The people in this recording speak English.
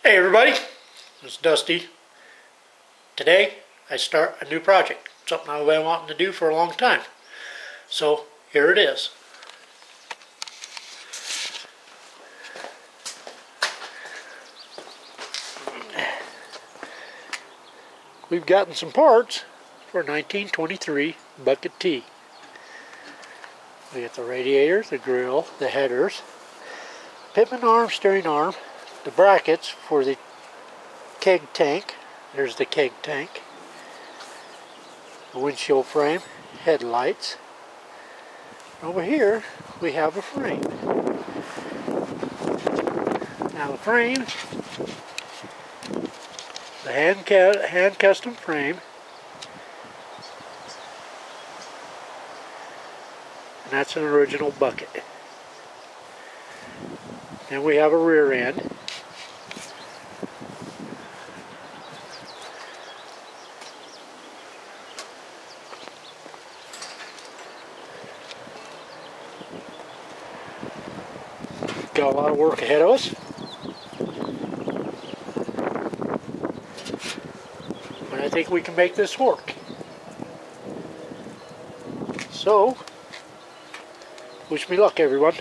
Hey everybody, it's Dusty. Today I start a new project, something I've been wanting to do for a long time. So here it is. We've gotten some parts for a 1923 Bucket T. We got the radiator, the grill, the headers, Pitman arm, steering arm, the brackets for the keg tank. There's the keg tank. The windshield frame, headlights. Over here we have a frame. Now the frame, the hand custom frame, and that's an original bucket. Then we have a rear end. Got a lot of work ahead of us. But I think we can make this work. So, wish me luck, everyone.